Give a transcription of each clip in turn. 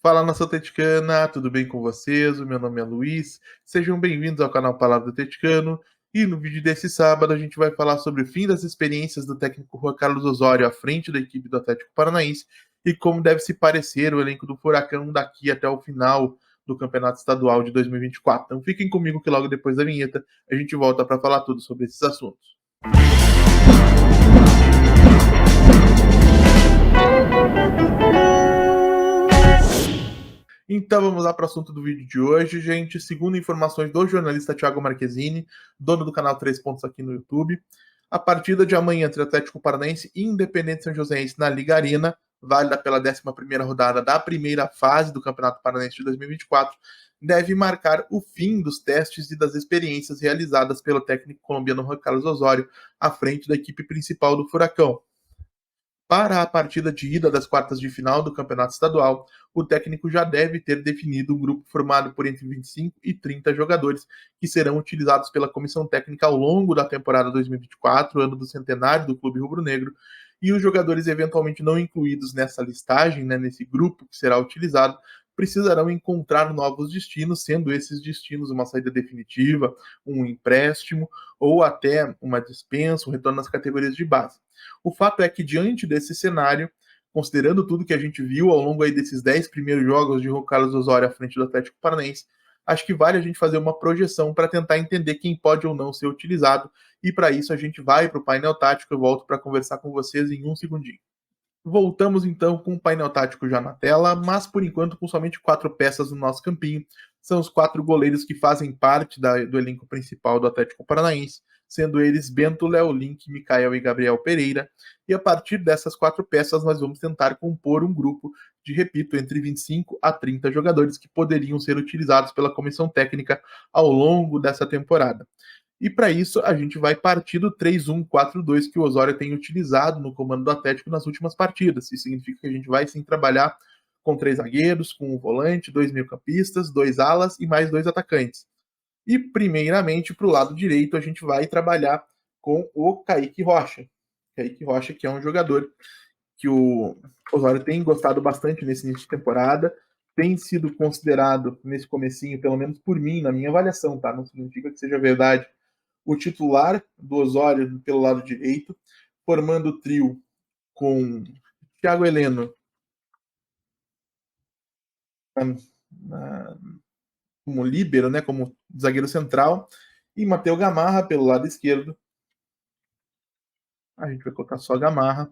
Fala, nação atleticana, tudo bem com vocês? O meu nome é Luiz, sejam bem-vindos ao canal Palavra Atleticano. E no vídeo desse sábado a gente vai falar sobre o fim das experiências do técnico Juan Carlos Osório à frente da equipe do Atlético Paranaense e como deve se parecer o elenco do Furacão daqui até o final do Campeonato Estadual de 2024. Então fiquem comigo que logo depois da vinheta a gente volta para falar tudo sobre esses assuntos. Então vamos lá para o assunto do vídeo de hoje, gente. Segundo informações do jornalista Thiago Marquezini, dono do canal 3 Pontos aqui no YouTube, a partida de amanhã entre Atlético Paranaense e Independente São Joséense na Liga Arena, válida pela 11ª rodada da primeira fase do Campeonato Paranaense de 2024, deve marcar o fim dos testes e das experiências realizadas pelo técnico colombiano Juan Carlos Osório à frente da equipe principal do Furacão. Para a partida de ida das quartas de final do Campeonato Estadual, o técnico já deve ter definido um grupo formado por entre 25 e 30 jogadores, que serão utilizados pela comissão técnica ao longo da temporada 2024, ano do centenário do Clube Rubro-Negro, e os jogadores eventualmente não incluídos nessa listagem, nesse grupo que será utilizado, precisarão encontrar novos destinos, sendo esses destinos uma saída definitiva, um empréstimo ou até uma dispensa, um retorno nas categorias de base. O fato é que, diante desse cenário, considerando tudo que a gente viu ao longo aí desses 10 primeiros jogos de Juan Carlos Osório à frente do Atlético Paranaense, acho que vale a gente fazer uma projeção para tentar entender quem pode ou não ser utilizado, e para isso a gente vai para o painel tático. Eu volto para conversar com vocês em um segundinho. Voltamos então com o painel tático já na tela, mas por enquanto com somente 4 peças no nosso campinho. São os 4 goleiros que fazem parte do elenco principal do Atlético Paranaense, sendo eles Bento, Léo Link, Mikael e Gabriel Pereira. E a partir dessas 4 peças nós vamos tentar compor um grupo de, repito, entre 25 a 30 jogadores que poderiam ser utilizados pela comissão técnica ao longo dessa temporada. E para isso a gente vai partir do 3-1-4-2 que o Osório tem utilizado no comando do Atlético nas últimas partidas. Isso significa que a gente vai sim trabalhar com 3 zagueiros, com um volante, 2 meio-campistas, 2 alas e mais 2 atacantes. E primeiramente para o lado direito a gente vai trabalhar com o Kaique Rocha. Kaique Rocha, que é um jogador que o Osório tem gostado bastante nesse início de temporada, tem sido considerado nesse comecinho, pelo menos por mim, na minha avaliação, tá? Não significa que seja verdade, o titular do Osório pelo lado direito, formando o trio com Thiago Heleno como líbero, né, como zagueiro central, e Matheus Gamarra pelo lado esquerdo. A gente vai colocar só Gamarra.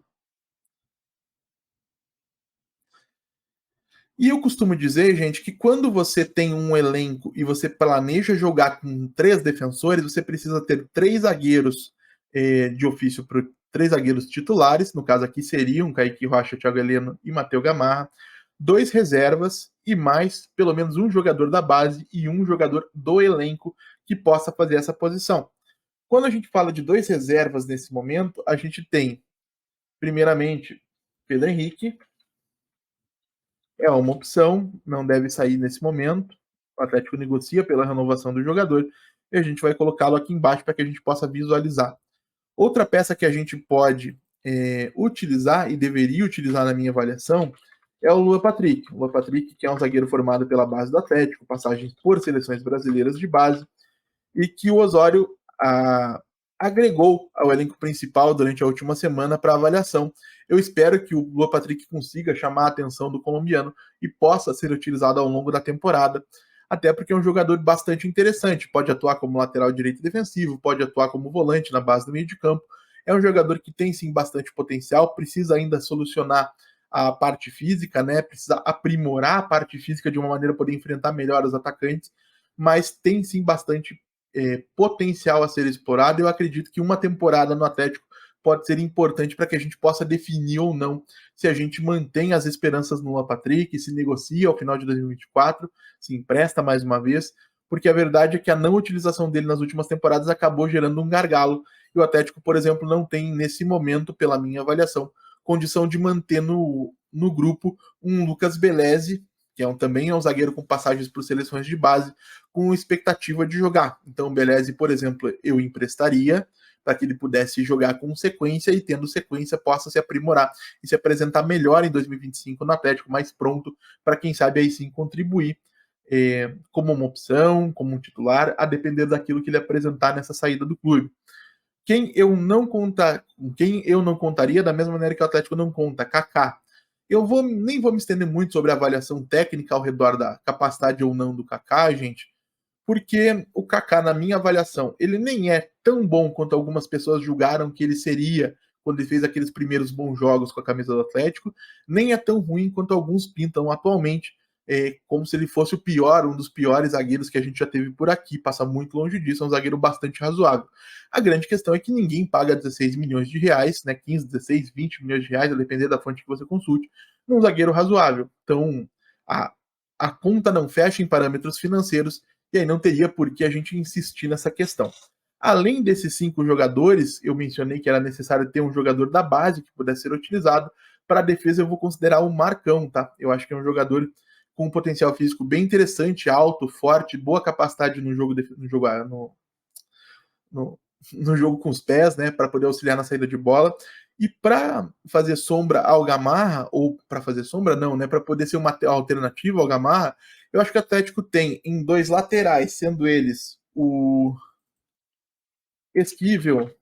E eu costumo dizer, gente, que quando você tem um elenco e você planeja jogar com 3 defensores, você precisa ter 3 zagueiros de ofício, 3 zagueiros titulares, no caso aqui seriam Kaique Rocha, Thiago Heleno e Matheus Gamarra, 2 reservas e mais pelo menos um jogador da base e um jogador do elenco que possa fazer essa posição. Quando a gente fala de 2 reservas nesse momento, a gente tem, primeiramente, Pedro Henrique. É uma opção, não deve sair nesse momento. O Atlético negocia pela renovação do jogador e a gente vai colocá-lo aqui embaixo para que a gente possa visualizar. Outra peça que a gente pode utilizar e deveria utilizar na minha avaliação é o Luan Patrick. O Luan Patrick, que é um zagueiro formado pela base do Atlético, passagens por seleções brasileiras de base, e que o Osório agregou ao elenco principal durante a última semana para avaliação. Eu espero que o Luan Patrick consiga chamar a atenção do colombiano e possa ser utilizado ao longo da temporada, até porque é um jogador bastante interessante, pode atuar como lateral direito defensivo, pode atuar como volante na base do meio de campo, é um jogador que tem sim bastante potencial, precisa ainda solucionar a parte física, né? Precisa aprimorar a parte física de uma maneira a poder enfrentar melhor os atacantes, mas tem sim bastante potencial a ser explorado. Eu acredito que uma temporada no Atlético pode ser importante para que a gente possa definir ou não se a gente mantém as esperanças no Luan Patrick, se negocia ao final de 2024, se empresta mais uma vez, porque a verdade é que a não utilização dele nas últimas temporadas acabou gerando um gargalo, e o Atlético, por exemplo, não tem nesse momento, pela minha avaliação, condição de manter no grupo um Lucas Beleze, que também é um zagueiro com passagens por seleções de base, com expectativa de jogar. Então, Beleze, por exemplo, eu emprestaria para que ele pudesse jogar com sequência e, tendo sequência, possa se aprimorar e se apresentar melhor em 2025 no Atlético, mais pronto para, quem sabe, aí sim contribuir como uma opção, como um titular, a depender daquilo que ele apresentar nessa saída do clube. Quem eu não contaria, da mesma maneira que o Atlético não conta, Kaká. Nem vou me estender muito sobre a avaliação técnica ao redor da capacidade ou não do Kaká, gente, porque o Kaká, na minha avaliação, ele nem é tão bom quanto algumas pessoas julgaram que ele seria quando ele fez aqueles primeiros bons jogos com a camisa do Atlético, nem é tão ruim quanto alguns pintam atualmente, como se ele fosse o pior, um dos piores zagueiros que a gente já teve por aqui, passa muito longe disso, é um zagueiro bastante razoável. A grande questão é que ninguém paga 16 milhões de reais, né, 15, 16, 20 milhões de reais, a depender da fonte que você consulte, num zagueiro razoável. Então, a conta não fecha em parâmetros financeiros, e aí não teria por que a gente insistir nessa questão. Além desses 5 jogadores, eu mencionei que era necessário ter um jogador da base que pudesse ser utilizado. Para a defesa, eu vou considerar o Marcão, tá? Eu acho que é um jogador com um potencial físico bem interessante, alto, forte, boa capacidade no jogo com os pés, né? Para poder auxiliar na saída de bola. E para fazer sombra ao Gamarra, ou para fazer sombra, não, né? Para poder ser uma alternativa ao Gamarra, eu acho que o Atlético tem em 2 laterais, sendo eles o Esquivel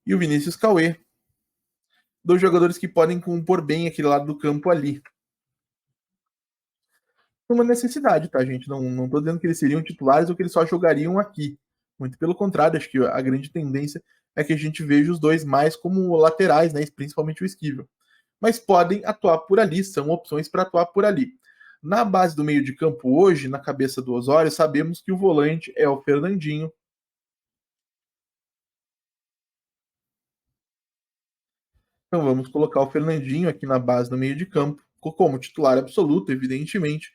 e o Vinícius Cauê. 2 jogadores que podem compor bem aquele lado do campo ali. Uma necessidade, tá, gente? Não tô dizendo que eles seriam titulares ou que eles só jogariam aqui. Muito pelo contrário, acho que a grande tendência é que a gente veja os dois mais como laterais, né? Principalmente o Esquivel. Mas podem atuar por ali, são opções para atuar por ali. Na base do meio de campo hoje, na cabeça do Osório, sabemos que o volante é o Fernandinho. Então vamos colocar o Fernandinho aqui na base do meio de campo, como titular absoluto, evidentemente.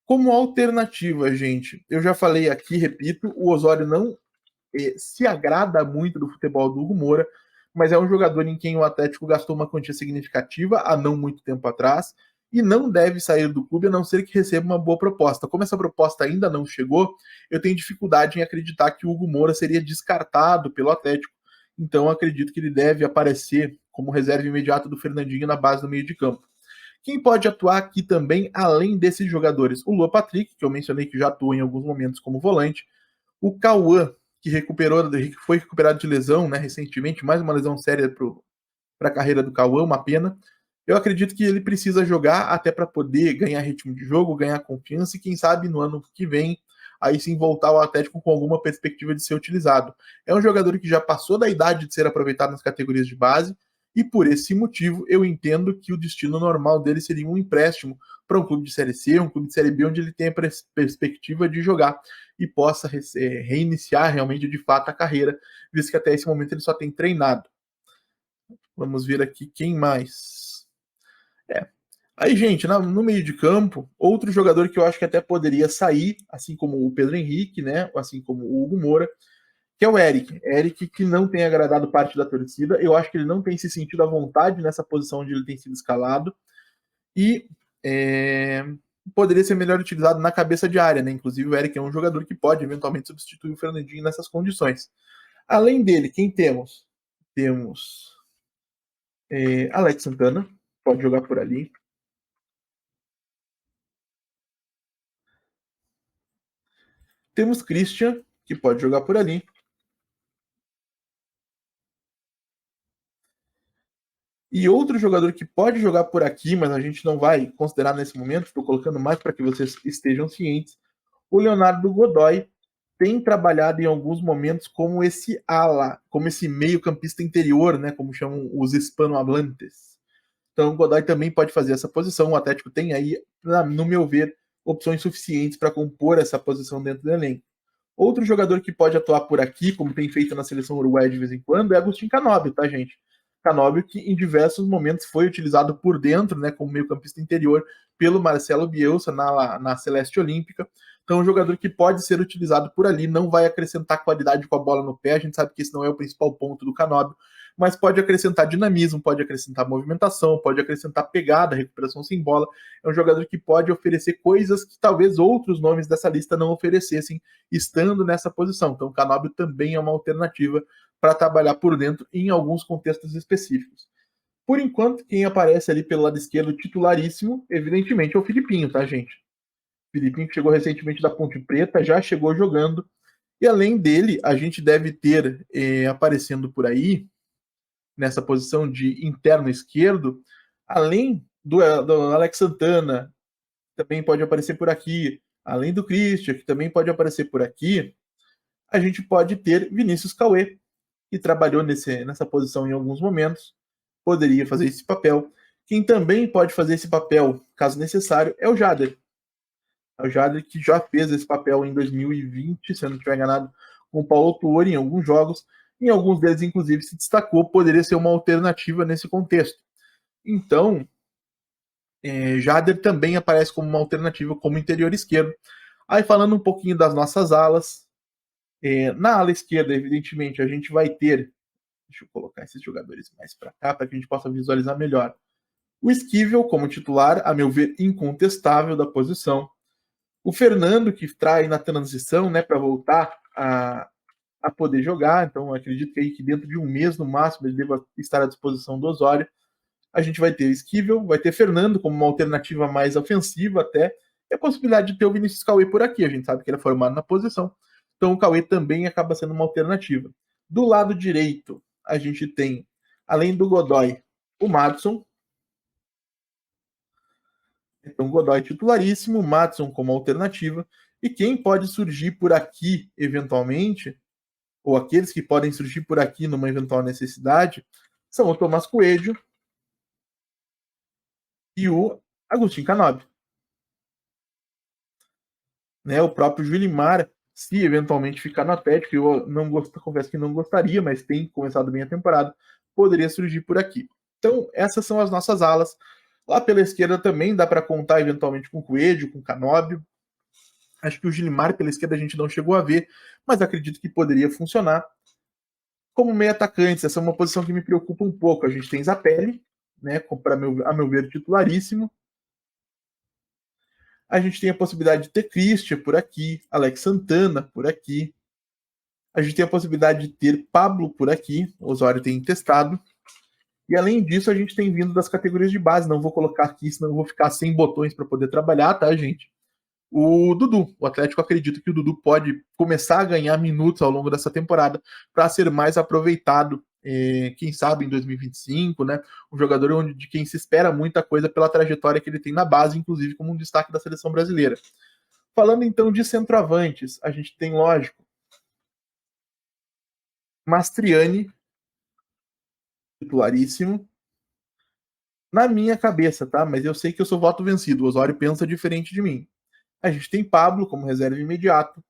Como alternativa, gente, eu já falei aqui, repito, o Osório não se agrada muito do futebol do Hugo Moura, mas é um jogador em quem o Atlético gastou uma quantia significativa há não muito tempo atrás e não deve sair do clube a não ser que receba uma boa proposta. Como essa proposta ainda não chegou, eu tenho dificuldade em acreditar que o Hugo Moura seria descartado pelo Atlético. Então acredito que ele deve aparecer como reserva imediata do Fernandinho na base do meio de campo. Quem pode atuar aqui também, além desses jogadores? O Lua Patrick, que eu mencionei que já atuou em alguns momentos como volante. O Cauã, que foi recuperado de lesão, né, recentemente, mais uma lesão séria para a carreira do Cauã, uma pena. Eu acredito que ele precisa jogar até para poder ganhar ritmo de jogo, ganhar confiança e quem sabe no ano que vem aí sim voltar ao Atlético com alguma perspectiva de ser utilizado. É um jogador que já passou da idade de ser aproveitado nas categorias de base e por esse motivo eu entendo que o destino normal dele seria um empréstimo para um clube de Série C, um clube de Série B, onde ele tem a perspectiva de jogar e possa reiniciar realmente de fato a carreira, visto que até esse momento ele só tem treinado. Vamos ver aqui quem mais. Aí, gente, no meio de campo, outro jogador que eu acho que até poderia sair, assim como o Pedro Henrique, né? Assim como o Hugo Moura, que é o Eric. Eric que não tem agradado parte da torcida. Eu acho que ele não tem se sentido à vontade nessa posição onde ele tem sido escalado. E poderia ser melhor utilizado na cabeça de área, né? Inclusive, o Eric é um jogador que pode eventualmente substituir o Fernandinho nessas condições. Além dele, quem temos? Temos Alex Santana, pode jogar por ali. Temos Christian, que pode jogar por ali. E outro jogador que pode jogar por aqui, mas a gente não vai considerar nesse momento, estou colocando mais para que vocês estejam cientes, o Leonardo Godoy tem trabalhado em alguns momentos como esse ala, como esse meio-campista interior, né, como chamam os hispanohablantes. Então o Godoy também pode fazer essa posição. O Atlético tem aí, no meu ver, opções suficientes para compor essa posição dentro do elenco. Outro jogador que pode atuar por aqui, como tem feito na seleção uruguaia de vez em quando, é Agustin Canóbio, tá, gente? Canóbio que em diversos momentos foi utilizado por dentro, né, como meio-campista interior, pelo Marcelo Bielsa na Celeste Olímpica. Então, um jogador que pode ser utilizado por ali, não vai acrescentar qualidade com a bola no pé, a gente sabe que esse não é o principal ponto do Canóbio, mas pode acrescentar dinamismo, pode acrescentar movimentação, pode acrescentar pegada, recuperação sem bola. É um jogador que pode oferecer coisas que talvez outros nomes dessa lista não oferecessem, estando nessa posição. Então, o Canóbio também é uma alternativa para trabalhar por dentro em alguns contextos específicos. Por enquanto, quem aparece ali pelo lado esquerdo titularíssimo, evidentemente, é o Filipinho, tá, gente? O Filipinho que chegou recentemente da Ponte Preta, já chegou jogando. E além dele, a gente deve ter aparecendo por aí, nessa posição de interno esquerdo, além do Alex Santana, que também pode aparecer por aqui, além do Christian, que também pode aparecer por aqui, a gente pode ter Vinícius Cauê, que trabalhou nessa posição em alguns momentos, poderia fazer esse papel. Quem também pode fazer esse papel, caso necessário, é o Jader. É o Jader que já fez esse papel em 2020, se eu não estiver enganado, com o Paulo Tuori em alguns jogos. Em alguns deles, inclusive, se destacou, poderia ser uma alternativa nesse contexto. Então, Jader também aparece como uma alternativa como interior esquerdo. Aí, falando um pouquinho das nossas alas, na ala esquerda, evidentemente, a gente vai ter. Deixa eu colocar esses jogadores mais para cá para que a gente possa visualizar melhor. O Esquivel como titular, a meu ver, incontestável da posição. O Fernando, que traz na transição, né, para voltar a poder jogar. Então, acredito que, aí que dentro de um mês, no máximo, ele deva estar à disposição do Osório. A gente vai ter o Esquivel, vai ter Fernando como uma alternativa mais ofensiva até, e a possibilidade de ter o Vinícius Cauê por aqui. A gente sabe que ele é formado na posição. Então, o Cauê também acaba sendo uma alternativa. Do lado direito, a gente tem, além do Godoy, o Madison. Então, Godoy titularíssimo, Madison como alternativa. E quem pode surgir por aqui, eventualmente, ou aqueles que podem surgir por aqui numa eventual necessidade, são o Tomás Coelho e o Agostinho Canóbio. Né, o próprio Julimar, se eventualmente ficar no Atlético, eu não gosto, confesso que não gostaria, mas tem começado bem a temporada, poderia surgir por aqui. Então, essas são as nossas alas. Lá pela esquerda também dá para contar eventualmente com o Coelho, com o Canóbio. Acho que o Gilimar pela esquerda a gente não chegou a ver, mas acredito que poderia funcionar. Como meio atacante, essa é uma posição que me preocupa um pouco. A gente tem Zapelli, né, a meu ver, titularíssimo. A gente tem a possibilidade de ter Christian por aqui, Alex Santana por aqui. A gente tem a possibilidade de ter Pablo por aqui, o Osório tem testado. E além disso, a gente tem vindo das categorias de base. Não vou colocar aqui, senão eu vou ficar sem botões para poder trabalhar, tá, gente? O Dudu, o Atlético acredita que o Dudu pode começar a ganhar minutos ao longo dessa temporada para ser mais aproveitado, quem sabe em 2025, né? Um jogador de quem se espera muita coisa pela trajetória que ele tem na base, inclusive como um destaque da seleção brasileira. Falando então de centroavantes, a gente tem, lógico, Mastriani, titularíssimo. Na minha cabeça, tá? Mas eu sei que eu sou voto vencido. O Osório pensa diferente de mim. A gente tem Pablo como reserva imediato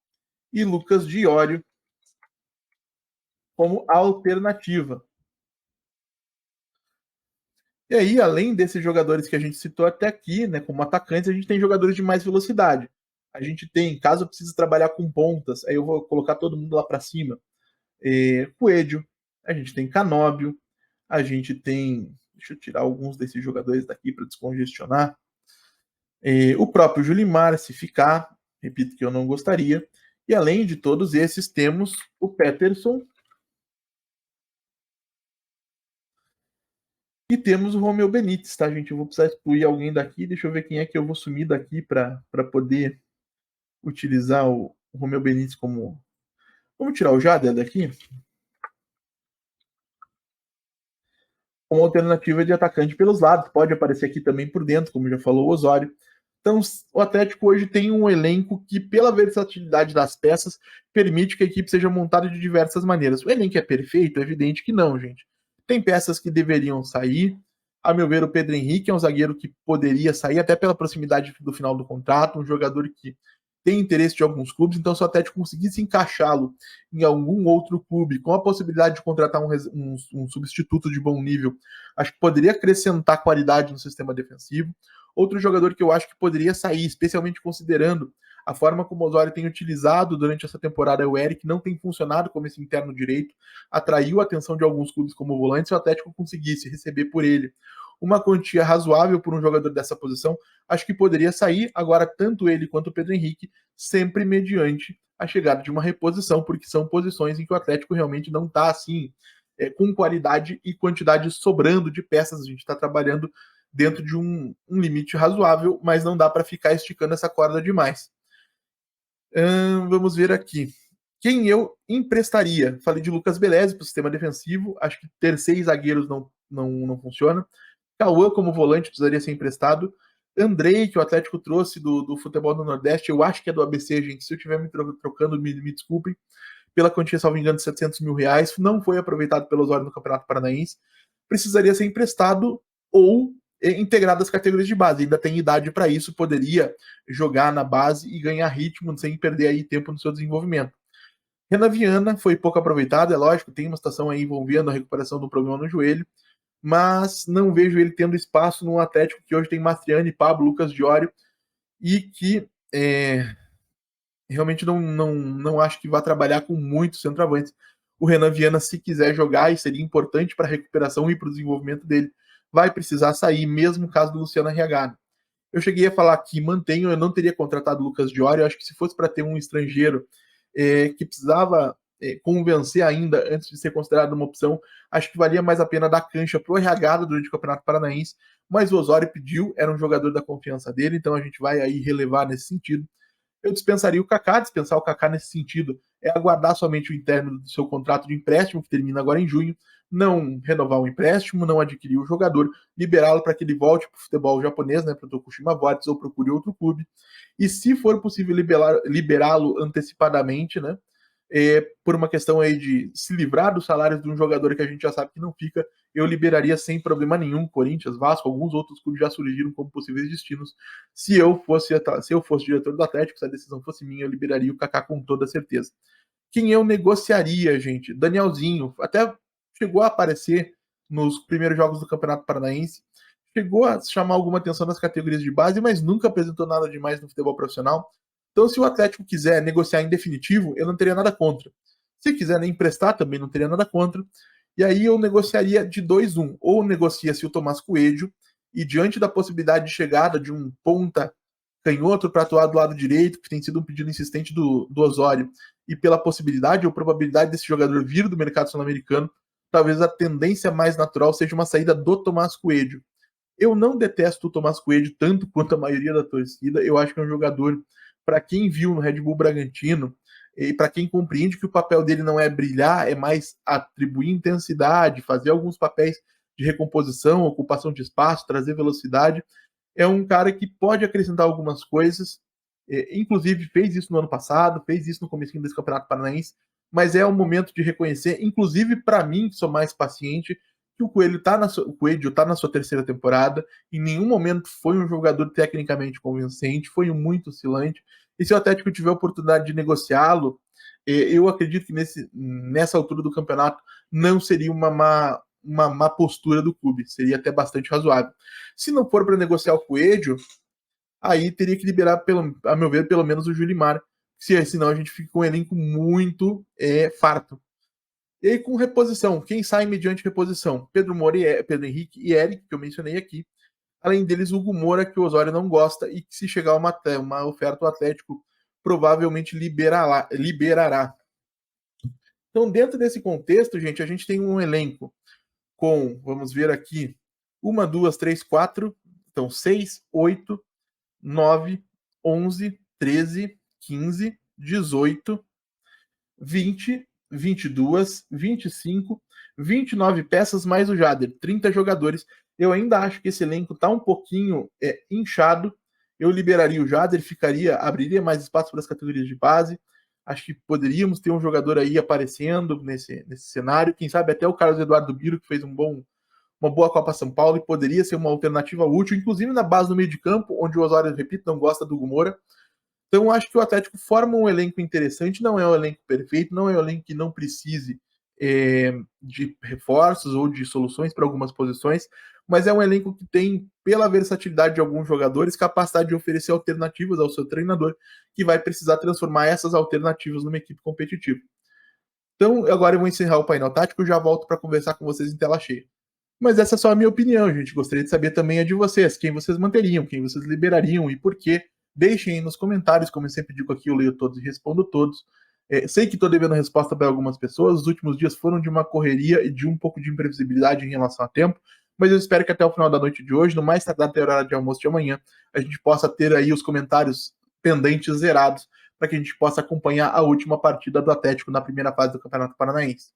e Lucas Diório como alternativa. E aí, além desses jogadores que a gente citou até aqui, né, como atacantes, a gente tem jogadores de mais velocidade. A gente tem, caso eu precise trabalhar com pontas, aí eu vou colocar todo mundo lá para cima. Coelho, a gente tem Canóbio, a gente tem. Deixa eu tirar alguns desses jogadores daqui para descongestionar. O próprio Julimar, se ficar, repito que eu não gostaria. E além de todos esses, temos o Peterson e temos o Romeu Benítez, tá, gente? Eu vou precisar excluir alguém daqui. Deixa eu ver quem é que eu vou sumir daqui para poder utilizar o Romeu Benítez como. Vamos tirar o Jader daqui? Como alternativa de atacante pelos lados. Pode aparecer aqui também por dentro, como já falou o Osório. Então, o Atlético hoje tem um elenco que, pela versatilidade das peças, permite que a equipe seja montada de diversas maneiras. O elenco é perfeito? É evidente que não, gente. Tem peças que deveriam sair. A meu ver, o Pedro Henrique é um zagueiro que poderia sair, até pela proximidade do final do contrato, um jogador que tem interesse de alguns clubes, então se o Atlético conseguisse encaixá-lo em algum outro clube, com a possibilidade de contratar um substituto de bom nível, acho que poderia acrescentar qualidade no sistema defensivo. Outro jogador que eu acho que poderia sair, especialmente considerando A forma como o Osório tem utilizado durante essa temporada o Eric não tem funcionado como esse interno direito, atraiu a atenção de alguns clubes como volante, se o Atlético conseguisse receber por ele uma quantia razoável por um jogador dessa posição, acho que poderia sair. Agora, tanto ele quanto o Pedro Henrique, sempre mediante a chegada de uma reposição, porque são posições em que o Atlético realmente não está assim, com qualidade e quantidade sobrando de peças. A gente está trabalhando dentro de um limite razoável, mas não dá para ficar esticando essa corda demais. Vamos ver aqui. Quem eu emprestaria? Falei de Lucas Belezi para o sistema defensivo. Acho que ter 6 zagueiros não funciona. Cauã como volante precisaria ser emprestado. Andrei, que o Atlético trouxe do futebol do Nordeste, eu acho que é do ABC, gente. Se eu estiver me trocando, me desculpem. Pela quantia, salvo engano, de R$700 mil. Não foi aproveitado pelo Osório no Campeonato Paranaense. Precisaria ser emprestado ou integrado às categorias de base. Ainda tem idade para isso, poderia jogar na base e ganhar ritmo sem perder aí tempo no seu desenvolvimento. Renan Viana foi pouco aproveitado, é lógico, tem uma situação aí envolvendo a recuperação do problema no joelho, mas não vejo ele tendo espaço no Atlético que hoje tem Mastriani, Pablo, Lucas Diório, e que realmente não acho que vai trabalhar com muitos centroavantes. O Renan Viana, se quiser jogar, e seria importante para a recuperação e para o desenvolvimento dele, vai precisar sair, mesmo no caso do Luciano RH. Eu cheguei a falar que mantenho, eu não teria contratado o Lucas Diório. Eu acho que se fosse para ter um estrangeiro que precisava convencer ainda antes de ser considerado uma opção, acho que valia mais a pena dar cancha para o RH durante o Campeonato Paranaense, mas o Osório pediu, era um jogador da confiança dele, então a gente vai aí relevar nesse sentido. Eu dispensaria o Kaká. Dispensar o Kaká nesse sentido é aguardar somente o interno do seu contrato de empréstimo, que termina agora em junho, não renovar o empréstimo, não adquirir o jogador, liberá-lo para que ele volte para o futebol japonês, né, para o Tokushima Vortex, ou procure outro clube. E se for possível liberá-lo antecipadamente, né, por uma questão aí de se livrar dos salários de um jogador que a gente já sabe que não fica, eu liberaria sem problema nenhum. Corinthians, Vasco, alguns outros clubes já surgiram como possíveis destinos. Se eu fosse diretor do Atlético, se a decisão fosse minha, eu liberaria o Kaká com toda certeza. Quem eu negociaria, gente? Danielzinho, até chegou a aparecer nos primeiros jogos do Campeonato Paranaense, chegou a chamar alguma atenção nas categorias de base, mas nunca apresentou nada demais no futebol profissional. Então, se o Atlético quiser negociar em definitivo, eu não teria nada contra. Se quiser nem emprestar, também não teria nada contra. E aí eu negociaria de 2-1. Ou negocia-se o Tomás Coelho, e diante da possibilidade de chegada de um ponta canhoto para atuar do lado direito, que tem sido um pedido insistente do Osório, e pela possibilidade ou probabilidade desse jogador vir do mercado sul-americano, talvez a tendência mais natural seja uma saída do Tomás Coelho. Eu não detesto o Tomás Coelho tanto quanto a maioria da torcida. Eu acho que é um jogador, para quem viu no Red Bull Bragantino, e para quem compreende que o papel dele não é brilhar, é mais atribuir intensidade, fazer alguns papéis de recomposição, ocupação de espaço, trazer velocidade, é um cara que pode acrescentar algumas coisas. Inclusive fez isso no ano passado, fez isso no começo desse Campeonato Paranaense, mas é o momento de reconhecer, inclusive para mim, que sou mais paciente, que o Coelho está na sua terceira temporada. Em nenhum momento foi um jogador tecnicamente convincente, foi muito oscilante. E se o Atlético tiver a oportunidade de negociá-lo, eu acredito que nessa altura do campeonato não seria uma má postura do clube, seria até bastante razoável. Se não for para negociar o Coelho, aí teria que liberar, a meu ver, pelo menos o Julimar, senão a gente fica com um elenco muito farto. E aí, com reposição, quem sai mediante reposição? Pedro Moura, Pedro Henrique e Eric, que eu mencionei aqui. Além deles, Hugo Moura, que o Osório não gosta e que, se chegar uma oferta, o Atlético provavelmente liberará. Então, dentro desse contexto, gente, a gente tem um elenco com, vamos ver aqui, 1, 2, 3, 4, então 6, 8, 9, 11, 13, 15, 18, 20, 22, 25, 29 peças mais o Jader, 30 jogadores. Eu ainda acho que esse elenco está um pouquinho inchado. Eu liberaria o Jader, abriria mais espaço para as categorias de base. Acho que poderíamos ter um jogador aí aparecendo nesse cenário. Quem sabe até o Carlos Eduardo Biro, que fez uma boa Copa São Paulo e poderia ser uma alternativa útil, inclusive na base do meio de campo, onde o Osório, repito, não gosta do Hugo Moura. Então, acho que o Atlético forma um elenco interessante, não é um elenco perfeito, não é um elenco que não precise de reforços ou de soluções para algumas posições, mas é um elenco que tem, pela versatilidade de alguns jogadores, capacidade de oferecer alternativas ao seu treinador, que vai precisar transformar essas alternativas numa equipe competitiva. Então, agora eu vou encerrar o painel tático e já volto para conversar com vocês em tela cheia. Mas essa é só a minha opinião, gente. Gostaria de saber também a de vocês. Quem vocês manteriam, quem vocês liberariam e por quê. Deixem aí nos comentários, como eu sempre digo aqui, eu leio todos e respondo todos. Sei que estou devendo resposta para algumas pessoas. Os últimos dias foram de uma correria e de um pouco de imprevisibilidade em relação a tempo. Mas eu espero que até o final da noite de hoje, no mais tardar até a hora de almoço de amanhã, a gente possa ter aí os comentários pendentes zerados para que a gente possa acompanhar a última partida do Atlético na primeira fase do Campeonato Paranaense.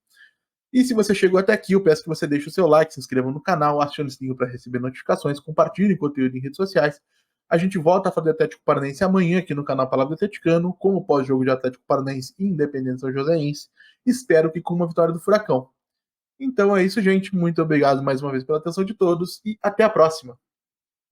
E se você chegou até aqui, eu peço que você deixe o seu like, se inscreva no canal, acione o sininho para receber notificações, compartilhe o conteúdo em redes sociais. A gente volta a falar de Atlético Paranaense amanhã aqui no canal Palavra Atleticano, com o pós-jogo de Atlético Paranaense e Independente São Joséense. Espero que com uma vitória do Furacão. Então é isso, gente. Muito obrigado mais uma vez pela atenção de todos e até a próxima.